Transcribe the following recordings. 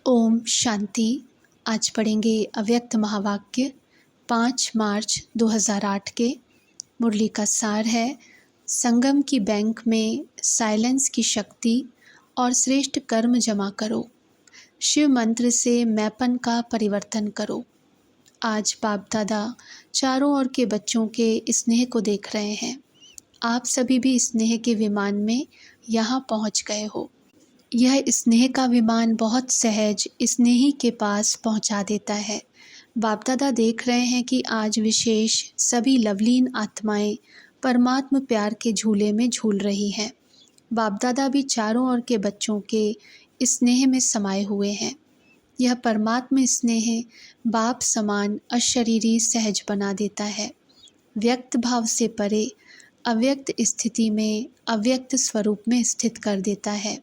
ओम शांति। आज पढ़ेंगे अव्यक्त महावाक्य 5 मार्च 2008 के। मुरली का सार है, संगम की बैंक में साइलेंस की शक्ति और श्रेष्ठ कर्म जमा करो। शिव मंत्र से मैपन का परिवर्तन करो। आज बाप दादा चारों ओर के बच्चों के स्नेह को देख रहे हैं। आप सभी भी स्नेह के विमान में यहाँ पहुँच गए हो। यह स्नेह का विमान बहुत सहज स्नेही के पास पहुंचा देता है। बाप दादा देख रहे हैं कि आज विशेष सभी लवलीन आत्माएं परमात्म प्यार के झूले में झूल रही हैं। बाप दादा भी चारों ओर के बच्चों के स्नेह में समाये हुए हैं। यह परमात्म स्नेह बाप समान अशरीरी सहज बना देता है। व्यक्त भाव से परे अव्यक्त स्थिति में अव्यक्त स्वरूप में स्थित कर देता है।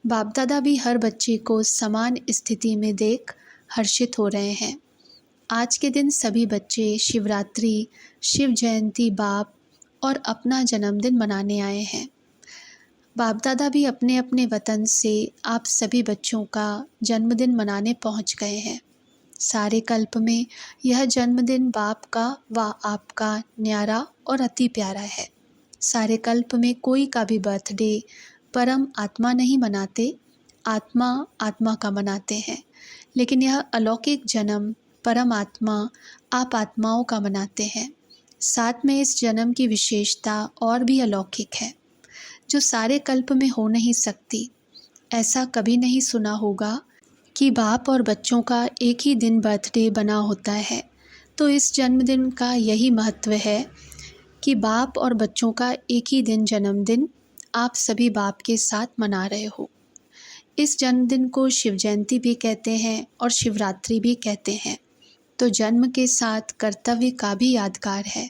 बाप दादा भी हर बच्चे को समान स्थिति में देख हर्षित हो रहे हैं। आज के दिन सभी बच्चे शिवरात्रि, शिव जयंती बाप और अपना जन्मदिन मनाने आए हैं। बाप दादा भी अपने अपने वतन से आप सभी बच्चों का जन्मदिन मनाने पहुंच गए हैं। सारे कल्प में यह जन्मदिन बाप का व आपका न्यारा और अति प्यारा है। सारे कल्प में कोई का भी बर्थडे परम आत्मा नहीं मनाते, आत्मा आत्मा का मनाते हैं। लेकिन यह अलौकिक जन्म परम आत्मा आप आत्माओं का मनाते हैं। साथ में इस जन्म की विशेषता और भी अलौकिक है, जो सारे कल्प में हो नहीं सकती। ऐसा कभी नहीं सुना होगा कि बाप और बच्चों का एक ही दिन बर्थडे बना होता है। तो इस जन्मदिन का यही महत्व है कि बाप और बच्चों का एक ही दिन जन्मदिन आप सभी बाप के साथ मना रहे हो। इस जन्मदिन को शिव जयंती भी कहते हैं और शिवरात्रि भी कहते हैं। तो जन्म के साथ कर्तव्य का भी यादगार है,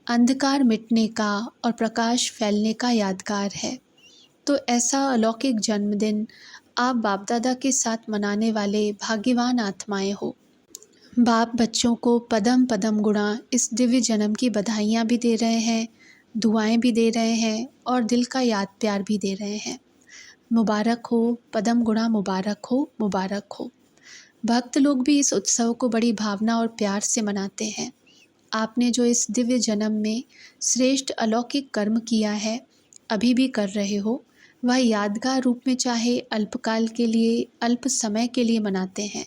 अंधकार मिटने का और प्रकाश फैलने का यादगार है। तो ऐसा अलौकिक जन्मदिन आप बाप दादा के साथ मनाने वाले भाग्यवान आत्माएं हो। बाप बच्चों को पदम पदम गुणा इस दिव्य जन्म की बधाइयाँ भी दे रहे हैं, दुआएं भी दे रहे हैं और दिल का याद प्यार भी दे रहे हैं। मुबारक हो, पदम गुणा मुबारक हो, मुबारक हो। भक्त लोग भी इस उत्सव को बड़ी भावना और प्यार से मनाते हैं। आपने जो इस दिव्य जन्म में श्रेष्ठ अलौकिक कर्म किया है, अभी भी कर रहे हो, वह यादगार रूप में चाहे अल्पकाल के लिए, अल्प समय के लिए मनाते हैं,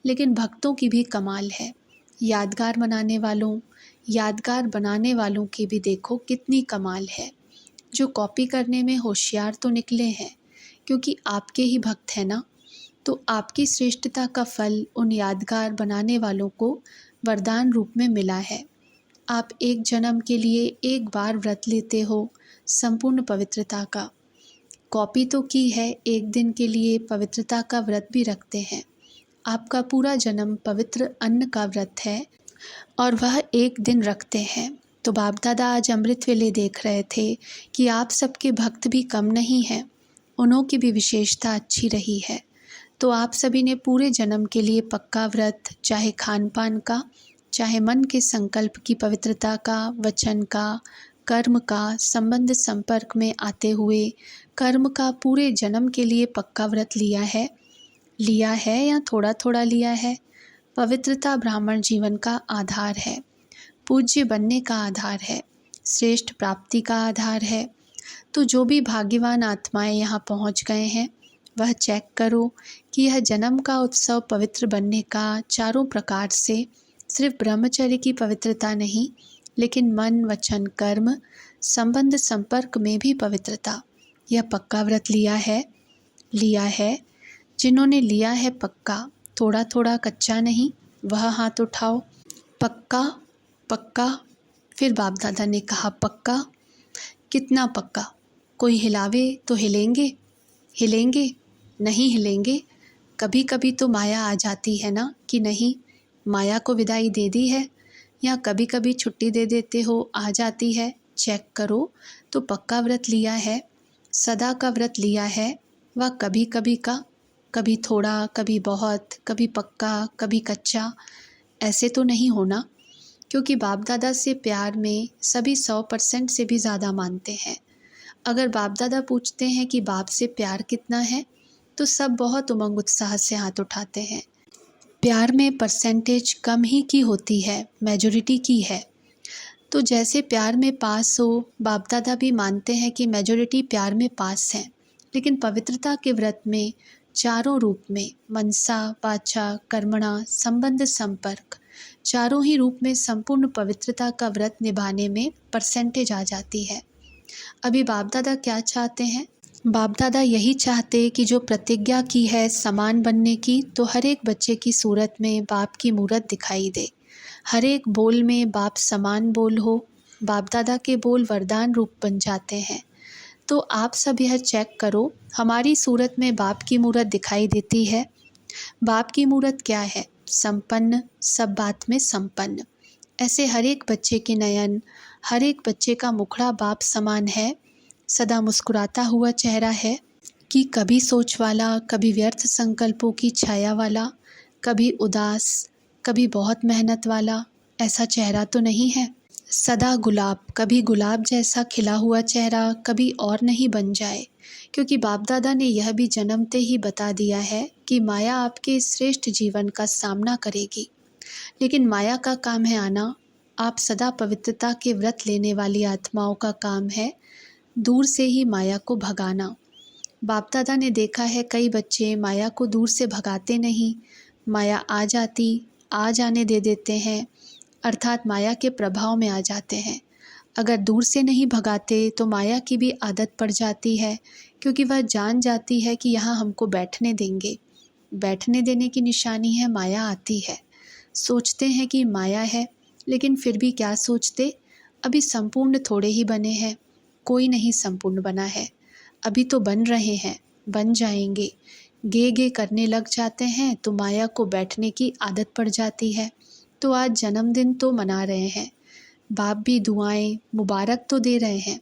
लेकिन भक्तों की भी कमाल है। यादगार यादगार बनाने वालों की भी देखो कितनी कमाल है। जो कॉपी करने में होशियार तो निकले हैं, क्योंकि आपके ही भक्त हैं ना। तो आपकी श्रेष्ठता का फल उन यादगार बनाने वालों को वरदान रूप में मिला है। आप एक जन्म के लिए एक बार व्रत लेते हो संपूर्ण पवित्रता का। कॉपी तो की है, एक दिन के लिए पवित्रता का व्रत भी रखते हैं। आपका पूरा जन्म पवित्र अन्न का व्रत है और वह एक दिन रखते हैं। तो बाप दादा आज अमृत वेले देख रहे थे कि आप सबके भक्त भी कम नहीं हैं, उन्हों की भी विशेषता अच्छी रही है। तो आप सभी ने पूरे जन्म के लिए पक्का व्रत, चाहे खान पान का, चाहे मन के संकल्प की पवित्रता का, वचन का, कर्म का, संबंध संपर्क में आते हुए कर्म का पूरे जन्म के लिए पक्का व्रत लिया है या थोड़ा थोड़ा लिया है। पवित्रता ब्राह्मण जीवन का आधार है, पूज्य बनने का आधार है, श्रेष्ठ प्राप्ति का आधार है। तो जो भी भाग्यवान आत्माएं यहाँ पहुँच गए हैं, वह चेक करो कि यह जन्म का उत्सव पवित्र बनने का चारों प्रकार से सिर्फ ब्रह्मचर्य की पवित्रता नहीं, लेकिन मन, वचन, कर्म, संबंध संपर्क में भी पवित्रता। यह पक्का व्रत लिया है। जिन्होंने लिया है पक्का, थोड़ा थोड़ा कच्चा नहीं, वह हाथ उठाओ। पक्का पक्का। फिर बाप दादा ने कहा पक्का। कितना पक्का? कोई हिलावे तो हिलेंगे नहीं हिलेंगे। कभी कभी तो माया आ जाती है ना कि नहीं, माया को विदाई दे दी है, या कभी कभी छुट्टी दे देते हो, आ जाती है। चेक करो तो पक्का व्रत लिया है, सदा का व्रत लिया है। वह कभी कभी का, कभी थोड़ा, कभी बहुत, कभी पक्का, कभी कच्चा, ऐसे तो नहीं होना। क्योंकि बाप दादा से प्यार में सभी 100% से भी ज़्यादा मानते हैं। अगर बाप दादा पूछते हैं कि बाप से प्यार कितना है, तो सब बहुत उमंग उत्साह से हाथ उठाते हैं। प्यार में परसेंटेज कम ही की होती है, मेजॉरिटी की है। तो जैसे प्यार में पास हो, बाप दादा भी मानते हैं कि मेजॉरिटी प्यार में पास है। लेकिन पवित्रता के व्रत में चारों रूप में मनसा, वाचा, कर्मणा, संबंध, संपर्क, चारों ही रूप में संपूर्ण पवित्रता का व्रत निभाने में परसेंटेज आ जाती है। अभी बाप दादा क्या चाहते हैं? बाप दादा यही चाहते कि जो प्रतिज्ञा की है समान बनने की, तो हर एक बच्चे की सूरत में बाप की मूरत दिखाई दे। हर एक बोल में बाप समान बोल हो। बाप दादा के बोल वरदान रूप बन जाते हैं। तो आप सब यह चेक करो, हमारी सूरत में बाप की मूरत दिखाई देती है। बाप की मूरत क्या है? संपन्न, सब बात में संपन्न। ऐसे हर एक बच्चे के नयन, हर एक बच्चे का मुखड़ा बाप समान है। सदा मुस्कुराता हुआ चेहरा है कि कभी सोच वाला, कभी व्यर्थ संकल्पों की छाया वाला, कभी उदास, कभी बहुत मेहनत वाला, ऐसा चेहरा तो नहीं है। सदा गुलाब, कभी गुलाब जैसा खिला हुआ चेहरा कभी और नहीं बन जाए, क्योंकि बाप दादा ने यह भी जन्मते ही बता दिया है कि माया आपके श्रेष्ठ जीवन का सामना करेगी। लेकिन माया का काम है आना। आप सदा पवित्रता के व्रत लेने वाली आत्माओं का काम है दूर से ही माया को भगाना। बाप दादा ने देखा है कई बच्चे माया को दूर से भगाते नहीं, माया आ जाने दे देते हैं, अर्थात माया के प्रभाव में आ जाते हैं। अगर दूर से नहीं भगाते तो माया की भी आदत पड़ जाती है, क्योंकि वह जान जाती है कि यहाँ हमको बैठने देंगे। बैठने देने की निशानी है माया आती है। सोचते हैं कि माया है, लेकिन फिर भी क्या सोचते, अभी संपूर्ण थोड़े ही बने हैं, कोई नहीं संपूर्ण बना है। अभी तो बन रहे हैं, बन जाएंगे। गे करने लग जाते हैं तो माया को बैठने की आदत पड़ जाती है। तो आज जन्मदिन तो मना रहे हैं, बाप भी दुआएं मुबारक तो दे रहे हैं,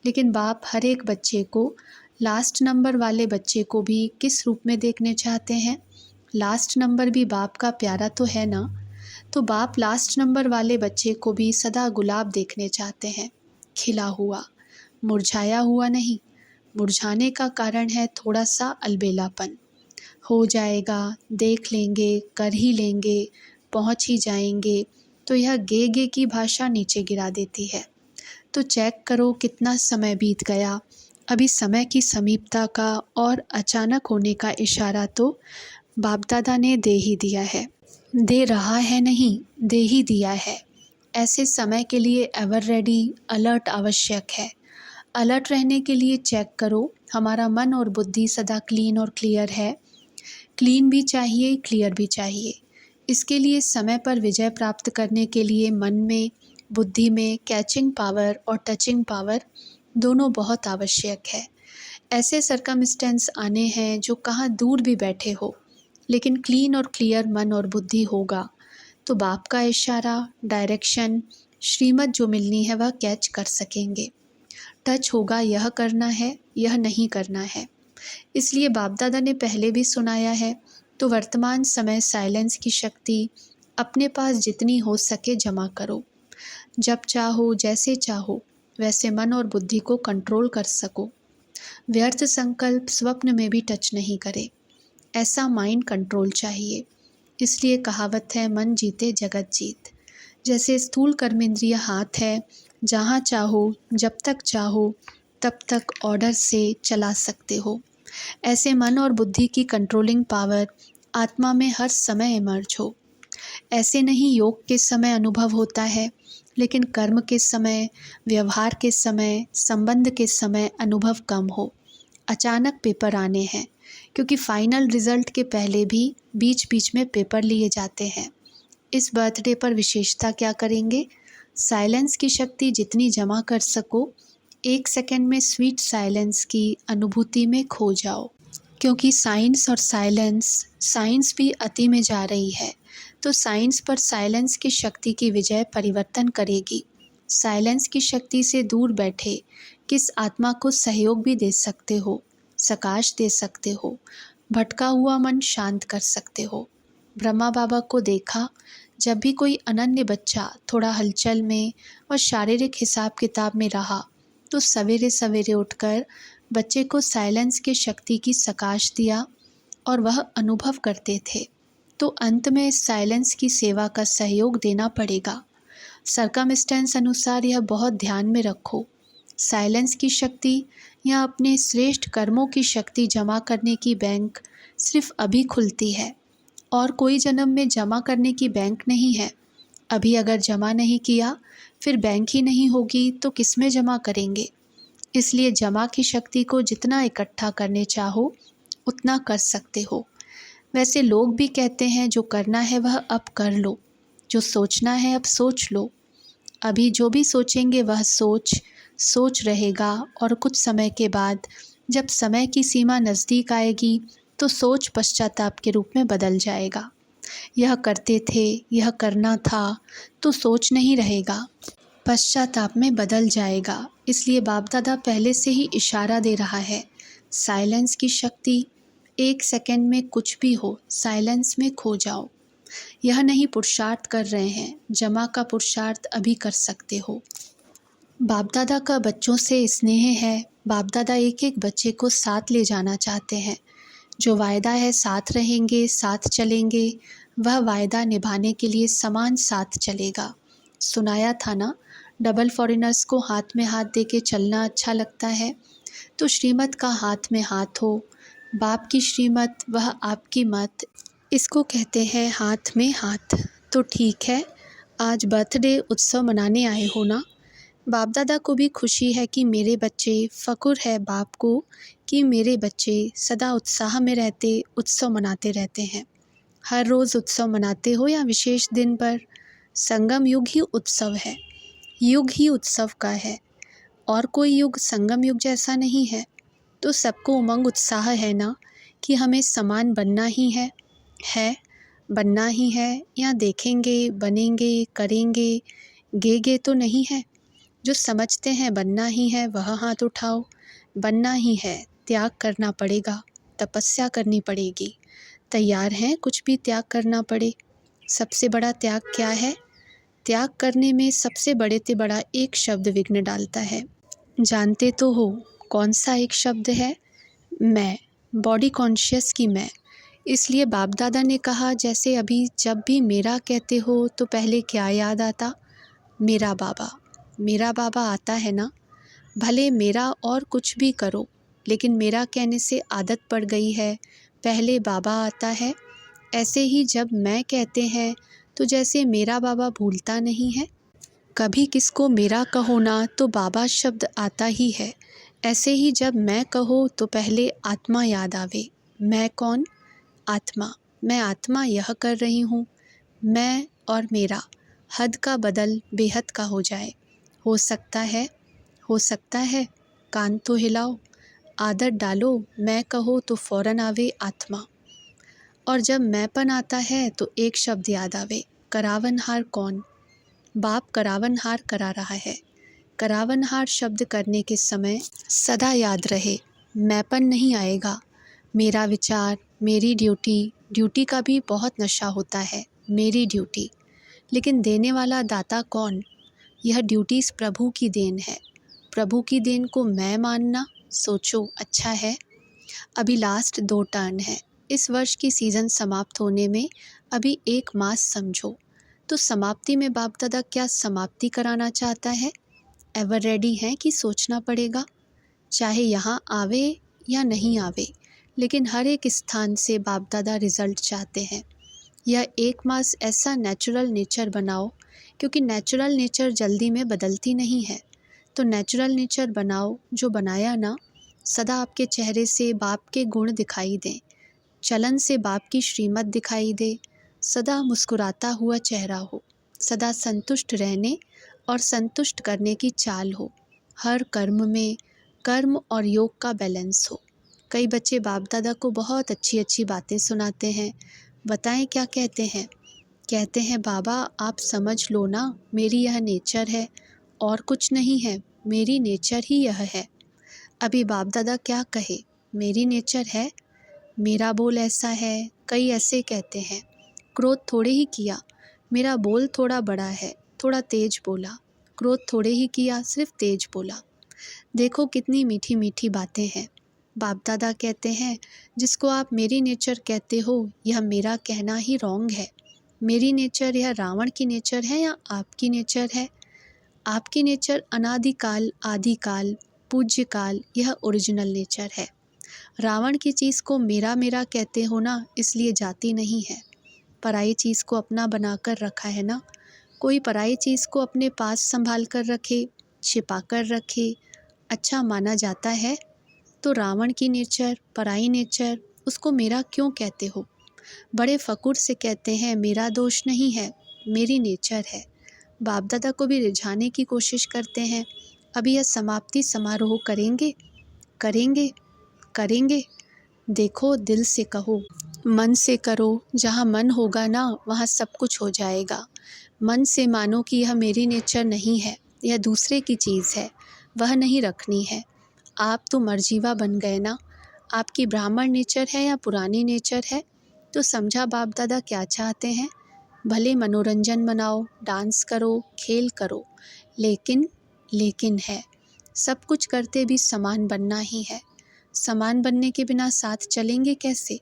लेकिन बाप हर एक बच्चे को, लास्ट नंबर वाले बच्चे को भी किस रूप में देखने चाहते हैं? लास्ट नंबर भी बाप का प्यारा तो है ना। तो बाप लास्ट नंबर वाले बच्चे को भी सदा गुलाब देखने चाहते हैं, खिला हुआ, मुरझाया हुआ नहीं। मुरझाने का कारण है थोड़ा सा अलबेलापन। हो जाएगा, देख लेंगे, कर ही लेंगे, पहुंच ही जाएंगे, तो यह गे की भाषा नीचे गिरा देती है। तो चेक करो कितना समय बीत गया। अभी समय की समीपता का और अचानक होने का इशारा तो बाप दादा ने दे ही दिया है। दे रहा है नहीं, दे ही दिया है। ऐसे समय के लिए एवर रेडी, अलर्ट आवश्यक है। अलर्ट रहने के लिए चेक करो हमारा मन और बुद्धि सदा क्लीन और क्लियर है। क्लीन भी चाहिए, क्लियर भी चाहिए। इसके लिए समय पर विजय प्राप्त करने के लिए मन में, बुद्धि में कैचिंग पावर और टचिंग पावर दोनों बहुत आवश्यक है। ऐसे सरकमस्टेंस आने हैं जो कहाँ दूर भी बैठे हो, लेकिन क्लीन और क्लियर मन और बुद्धि होगा तो बाप का इशारा, डायरेक्शन, श्रीमत जो मिलनी है वह कैच कर सकेंगे। टच होगा, यह करना है, यह नहीं करना है। इसलिए बाप दादा ने पहले भी सुनाया है। तो वर्तमान समय साइलेंस की शक्ति अपने पास जितनी हो सके जमा करो। जब चाहो, जैसे चाहो वैसे मन और बुद्धि को कंट्रोल कर सको। व्यर्थ संकल्प स्वप्न में भी टच नहीं करे, ऐसा माइंड कंट्रोल चाहिए। इसलिए कहावत है, मन जीते जगत जीत। जैसे स्थूल कर्मेंद्रिय हाथ है, जहाँ चाहो, जब तक चाहो तब तक ऑर्डर से चला सकते हो। ऐसे मन और बुद्धि की कंट्रोलिंग पावर आत्मा में हर समय इमर्ज हो। ऐसे नहीं योग के समय अनुभव होता है, लेकिन कर्म के समय, व्यवहार के समय, संबंध के समय अनुभव कम हो। अचानक पेपर आने हैं, क्योंकि फाइनल रिजल्ट के पहले भी बीच बीच में पेपर लिए जाते हैं। इस बर्थडे पर विशेषता क्या करेंगे? साइलेंस की शक्ति जितनी जमा कर सको, 1 सेकंड में स्वीट साइलेंस की अनुभूति में खो जाओ। क्योंकि साइंस और साइंस भी अति में जा रही है, तो साइंस पर साइलेंस की शक्ति की विजय परिवर्तन करेगी। साइलेंस की शक्ति से दूर बैठे किस आत्मा को सहयोग भी दे सकते हो, सकाश दे सकते हो, भटका हुआ मन शांत कर सकते हो। ब्रह्मा बाबा को देखा, जब भी कोई अनन्य बच्चा थोड़ा हलचल में और शारीरिक हिसाब किताब में रहा, तो सवेरे सवेरे उठकर बच्चे को साइलेंस की शक्ति की सकाश दिया और वह अनुभव करते थे। तो अंत में साइलेंस की सेवा का सहयोग देना पड़ेगा। सर्कमस्टेंस अनुसार यह बहुत ध्यान में रखो। साइलेंस की शक्ति या अपने श्रेष्ठ कर्मों की शक्ति जमा करने की बैंक सिर्फ अभी खुलती है और कोई जन्म में जमा करने की बैंक नहीं है। अभी अगर जमा नहीं किया फिर बैंक ही नहीं होगी तो किस में जमा करेंगे। इसलिए जमा की शक्ति को जितना इकट्ठा करने चाहो उतना कर सकते हो। वैसे लोग भी कहते हैं जो करना है वह अब कर लो, जो सोचना है अब सोच लो। अभी जो भी सोचेंगे वह सोच रहेगा और कुछ समय के बाद जब समय की सीमा नज़दीक आएगी तो सोच पश्चाताप के रूप में बदल जाएगा। यह करते थे, यह करना था, तो सोच नहीं रहेगा, पश्चाताप में बदल जाएगा। इसलिए बाप दादा पहले से ही इशारा दे रहा है, साइलेंस की शक्ति 1 सेकंड में कुछ भी हो, साइलेंस में खो जाओ। यह नहीं पुरुषार्थ कर रहे हैं, जमा का पुरुषार्थ अभी कर सकते हो। बाप दादा का बच्चों से स्नेह है। बाप दादा एक एक बच्चे को साथ ले जाना चाहते हैं। जो वायदा है साथ रहेंगे, साथ चलेंगे, वह वायदा निभाने के लिए समान साथ चलेगा। सुनाया था ना, डबल फॉरेनर्स को हाथ में हाथ दे के चलना अच्छा लगता है। तो श्रीमत का हाथ में हाथ हो, बाप की श्रीमत वह आपकी मत, इसको कहते हैं हाथ में हाथ। तो ठीक है, आज बर्थडे उत्सव मनाने आए हो ना। बाप दादा को भी खुशी है कि मेरे बच्चे, फ़क्र है बाप को कि मेरे बच्चे सदा उत्साह में रहते, उत्सव मनाते रहते हैं। हर रोज़ उत्सव मनाते हो या विशेष दिन पर, संगम युग ही उत्सव है, युग ही उत्सव का है और कोई युग संगम युग जैसा नहीं है। तो सबको उमंग उत्साह है ना कि हमें समान बनना ही है बनना ही है, या देखेंगे, बनेंगे, करेंगे, गे तो नहीं है। जो समझते हैं बनना ही है वह हाथ उठाओ। बनना ही है, त्याग करना पड़ेगा, तपस्या करनी पड़ेगी। तैयार हैं कुछ भी त्याग करना पड़े। सबसे बड़ा त्याग क्या है? त्याग करने में सबसे बड़े से बड़ा एक शब्द विघ्न डालता है। जानते तो हो कौन सा एक शब्द है? मैं, बॉडी कॉन्शियस की मैं। इसलिए बाप दादा ने कहा, जैसे अभी जब भी मेरा कहते हो तो पहले क्या याद आता? मेरा बाबा। मेरा बाबा आता है ना। भले मेरा और कुछ भी करो, लेकिन मेरा कहने से आदत पड़ गई है, पहले बाबा आता है। ऐसे ही जब मैं कहते हैं तो जैसे मेरा बाबा भूलता नहीं है। कभी किसको मेरा कहो ना तो बाबा शब्द आता ही है। ऐसे ही जब मैं कहो तो पहले आत्मा याद आवे। मैं कौन? आत्मा। मैं आत्मा यह कर रही हूँ। मैं और मेरा हद का बदल बेहद का हो जाए। हो सकता है। कान तो हिलाओ, आदत डालो, मैं कहो तो फ़ौरन आवे आत्मा। और जब मैंपन आता है तो एक शब्द याद आवे, करावनहार कौन? बाप करावनहार करा रहा है। करावनहार शब्द करने के समय सदा याद रहे, मैंपन नहीं आएगा। मेरा विचार, मेरी ड्यूटी का भी बहुत नशा होता है, मेरी ड्यूटी। लेकिन देने वाला दाता कौन? यह ड्यूटीज़ प्रभु की देन है। प्रभु की देन को मैं मानना, सोचो अच्छा है। अभी लास्ट 2 टर्न है। इस वर्ष की सीज़न समाप्त होने में अभी 1 मास समझो। तो समाप्ति में बाप दादा क्या समाप्ति कराना चाहता है? एवर रेडी हैं कि सोचना पड़ेगा, चाहे यहाँ आवे या नहीं आवे, लेकिन हर एक स्थान से बाप दादा रिज़ल्ट चाहते हैं। यह 1 मास ऐसा नेचुरल नेचर बनाओ, क्योंकि नेचुरल नेचर जल्दी में बदलती नहीं है। तो नेचुरल नेचर बनाओ, जो बनाया ना, सदा आपके चेहरे से बाप के गुण दिखाई दें, चलन से बाप की श्रीमत दिखाई दे, सदा मुस्कुराता हुआ चेहरा हो, सदा संतुष्ट रहने और संतुष्ट करने की चाल हो, हर कर्म में कर्म और योग का बैलेंस हो। कई बच्चे बाप दादा को बहुत अच्छी अच्छी बातें सुनाते हैं। बताएं क्या कहते हैं? कहते हैं बाबा आप समझ लो ना, मेरी यह नेचर है और कुछ नहीं है, मेरी नेचर ही यह है। अभी बाप दादा क्या कहे, मेरी नेचर है, मेरा बोल ऐसा है। कई ऐसे कहते हैं, क्रोध थोड़े ही किया, मेरा बोल थोड़ा बड़ा है, थोड़ा तेज बोला। क्रोध थोड़े ही किया, सिर्फ तेज बोला। देखो कितनी मीठी मीठी बातें हैं। बाप दादा कहते हैं, जिसको आप मेरी नेचर कहते हो, यह मेरा कहना ही रॉन्ग है। मेरी नेचर यह रावण की नेचर है या आपकी नेचर है? आपकी नेचर अनादिकाल, आदिकाल, पूज्यकाल, यह ओरिजिनल नेचर है। रावण की चीज़ को मेरा मेरा कहते हो ना, इसलिए जाती नहीं है। पराई चीज़ को अपना बनाकर रखा है ना। कोई पराई चीज़ को अपने पास संभाल कर रखे, छिपा कर रखे, अच्छा माना जाता है। तो रावण की नेचर, पराई नेचर, उसको मेरा क्यों कहते हो? बड़े फ़कुर से कहते हैं, मेरा दोष नहीं है, मेरी नेचर है। बाप दादा को भी रिझाने की कोशिश करते हैं। अभी यह समाप्ति समारोह करेंगे, करेंगे, करेंगे। देखो, दिल से कहो, मन से करो। जहाँ मन होगा ना, वहाँ सब कुछ हो जाएगा। मन से मानो कि यह मेरी नेचर नहीं है, यह दूसरे की चीज़ है, वह नहीं रखनी है। आप तो मर्जीवा बन गए ना। आपकी ब्राह्मण नेचर है या पुरानी नेचर है? तो समझा बाप दादा क्या चाहते हैं। भले मनोरंजन मनाओ, डांस करो, खेल करो, लेकिन है, सब कुछ करते भी समान बनना ही है। समान बनने के बिना साथ चलेंगे कैसे?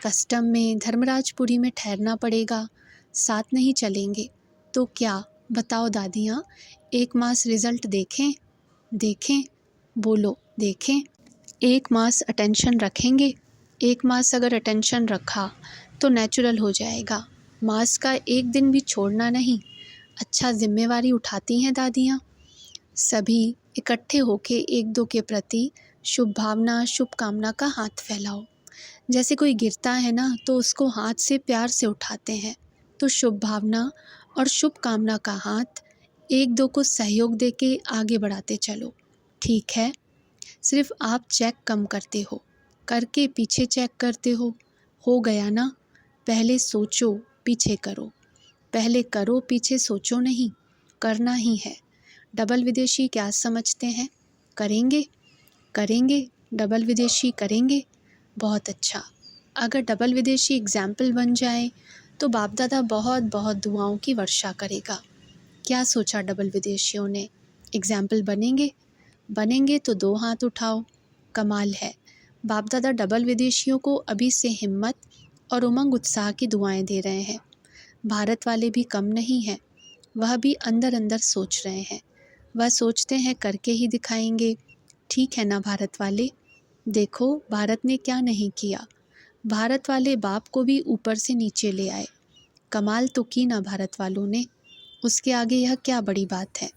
कस्टम में, धर्मराजपुरी में ठहरना पड़ेगा, साथ नहीं चलेंगे तो क्या? बताओ दादियाँ, 1 मास रिज़ल्ट देखें, देखें, बोलो देखें। 1 मास अटेंशन रखेंगे। 1 मास अगर अटेंशन रखा तो नेचुरल हो जाएगा। मास का 1 दिन भी छोड़ना नहीं। अच्छा, जिम्मेवारी उठाती हैं दादियाँ। सभी इकट्ठे होके एक दो के प्रति शुभ भावना, शुभकामना का हाथ फैलाओ। जैसे कोई गिरता है ना, तो उसको हाथ से प्यार से उठाते हैं। तो शुभ भावना और शुभकामना का हाथ एक दो को सहयोग देके आगे बढ़ाते चलो। ठीक है? सिर्फ आप चेक कम करते हो, करके पीछे चेक करते हो गया ना? पहले सोचो, पीछे करो। पहले करो, पीछे सोचो नहीं, करना ही है। डबल विदेशी क्या समझते हैं? करेंगे, करेंगे, डबल विदेशी करेंगे। बहुत अच्छा। अगर डबल विदेशी एग्जाम्पल बन जाए तो बाप दादा बहुत बहुत दुआओं की वर्षा करेगा। क्या सोचा डबल विदेशियों ने? एग्जाम्पल बनेंगे? बनेंगे तो 2 हाथ उठाओ। कमाल है। बाप दादा डबल विदेशियों को अभी से हिम्मत और उमंग उत्साह की दुआएं दे रहे हैं। भारत वाले भी कम नहीं हैं, वह भी अंदर अंदर सोच रहे हैं। वह सोचते हैं करके ही दिखाएंगे। ठीक है ना भारत वाले? देखो, भारत ने क्या नहीं किया। भारत वाले बाप को भी ऊपर से नीचे ले आए। कमाल तो की ना भारत वालों ने। उसके आगे यह क्या बड़ी बात है?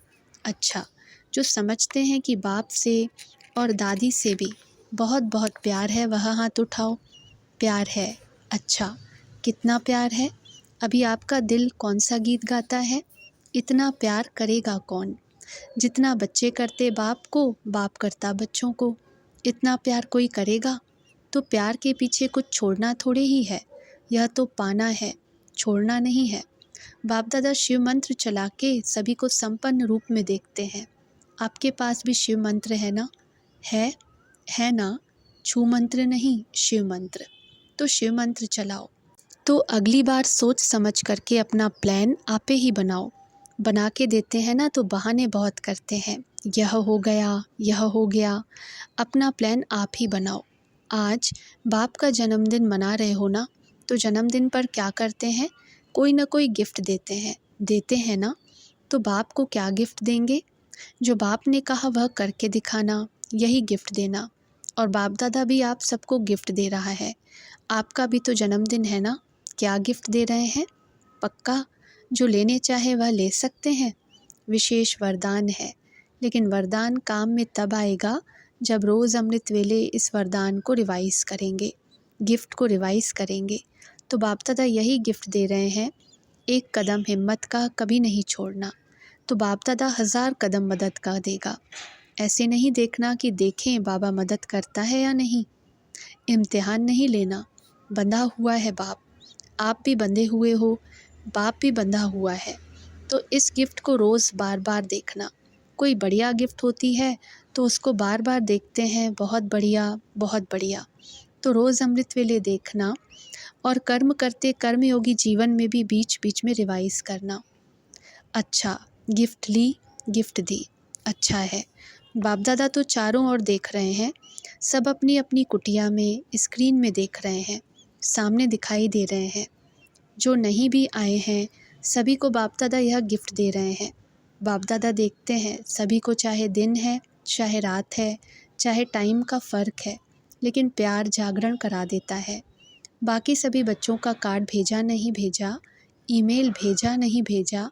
अच्छा, जो समझते हैं कि बाप से और दादी से भी बहुत बहुत प्यार है, वह हाथ उठाओ। प्यार है। अच्छा, कितना प्यार है? अभी आपका दिल कौन सा गीत गाता है? इतना प्यार करेगा कौन? जितना बच्चे करते बाप को, बाप करता बच्चों को। इतना प्यार कोई करेगा? तो प्यार के पीछे कुछ छोड़ना थोड़े ही है। यह तो पाना है, छोड़ना नहीं है। बाप दादा शिव मंत्र चला के सभी को संपन्न रूप में देखते हैं। आपके पास भी शिव मंत्र है ना? है ना? छू मंत्र नहीं, शिव मंत्र। तो शिव मंत्र चलाओ। तो अगली बार सोच समझ करके अपना प्लान आपे ही बनाओ। बना के देते हैं ना तो बहाने बहुत करते हैं, यह हो गया, यह हो गया। अपना प्लान आप ही बनाओ। आज बाप का जन्मदिन मना रहे हो ना, तो जन्मदिन पर क्या करते हैं? कोई ना कोई गिफ्ट देते हैं ना। तो बाप को क्या गिफ्ट देंगे? जो बाप ने कहा वह करके दिखाना, यही गिफ्ट देना। और बाप दादा भी आप सबको गिफ्ट दे रहा है। आपका भी तो जन्मदिन है ना। क्या गिफ्ट दे रहे हैं? पक्का जो लेने चाहे वह ले सकते हैं। विशेष वरदान है, लेकिन वरदान काम में तब आएगा जब रोज़ अमृत वेले इस वरदान को रिवाइज़ करेंगे, गिफ्ट को रिवाइज़ करेंगे। तो बाप दादा यही गिफ्ट दे रहे हैं, एक कदम हिम्मत का कभी नहीं छोड़ना। तो बाप दादा 1000 कदम मदद का देगा। ऐसे नहीं देखना कि देखें बाबा मदद करता है या नहीं। इम्तिहान नहीं लेना। बंधा हुआ है बाप, आप भी बंधे हुए हो, बाप भी बंधा हुआ है। तो इस गिफ्ट को रोज़ बार बार देखना। कोई बढ़िया गिफ्ट होती है तो उसको बार बार देखते हैं, बहुत बढ़िया, बहुत बढ़िया। तो रोज़ अमृत वेले देखना और कर्म करते कर्मयोगी जीवन में भी बीच बीच में रिवाइज़ करना। अच्छा, गिफ्ट ली, गिफ्ट दी, अच्छा है। बाप दादा तो चारों ओर देख रहे हैं, सब अपनी अपनी कुटिया में स्क्रीन में देख रहे हैं, सामने दिखाई दे रहे हैं। जो नहीं भी आए हैं सभी को बाप दादा यह गिफ्ट दे रहे हैं। बाप दादा देखते हैं सभी को, चाहे दिन है चाहे रात है, चाहे टाइम का फ़र्क है, लेकिन प्यार जागरण करा देता है। बाकी सभी बच्चों का कार्ड भेजा नहीं भेजा, ईमेल भेजा नहीं भेजा,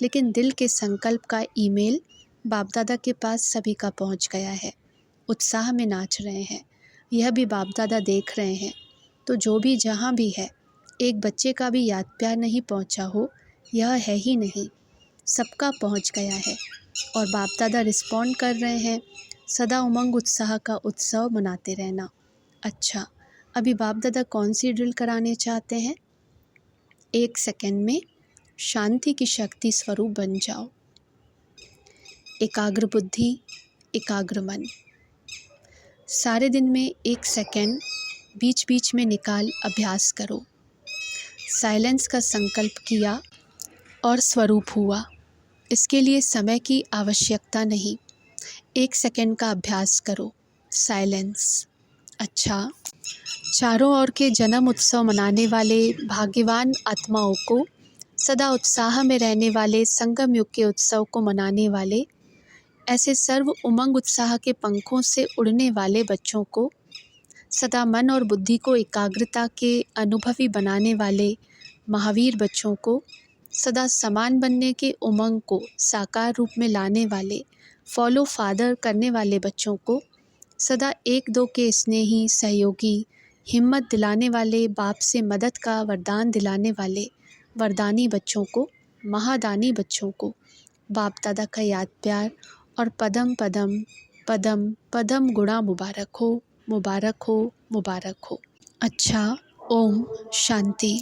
लेकिन दिल के संकल्प का ईमेल बाप दादा के पास सभी का पहुंच गया है। उत्साह में नाच रहे हैं, यह भी बाप दादा देख रहे हैं। तो जो भी जहाँ भी है, एक बच्चे का भी याद प्यार नहीं पहुंचा हो यह है ही नहीं, सबका पहुंच गया है। और बाप दादा रिस्पॉन्ड कर रहे हैं, सदा उमंग उत्साह का उत्सव मनाते रहना। अच्छा, अभी बाप दादा कौन सी ड्रिल कराने चाहते हैं? 1 सेकंड में शांति की शक्ति स्वरूप बन जाओ। एकाग्र बुद्धि, एकाग्र मन। सारे दिन में 1 सेकंड बीच बीच में निकाल अभ्यास करो। साइलेंस का संकल्प किया और स्वरूप हुआ। इसके लिए समय की आवश्यकता नहीं, 1 सेकंड का अभ्यास करो। साइलेंस। अच्छा, चारों ओर के जन्म उत्सव मनाने वाले भाग्यवान आत्माओं को, सदा उत्साह में रहने वाले संगम युग के उत्सव को मनाने वाले, ऐसे सर्व उमंग उत्साह के पंखों से उड़ने वाले बच्चों को, सदा मन और बुद्धि को एकाग्रता के अनुभवी बनाने वाले महावीर बच्चों को, सदा समान बनने के उमंग को साकार रूप में लाने वाले फॉलो फादर करने वाले बच्चों को, सदा एक दो के स्नेही सहयोगी, हिम्मत दिलाने वाले, बाप से मदद का वरदान दिलाने वाले वरदानी बच्चों को, महादानी बच्चों को बाप दादा का याद प्यार और पदम पदम पदम पदम गुणा मुबारक हो, मुबारक हो, मुबारक हो। अच्छा, ओम शांति।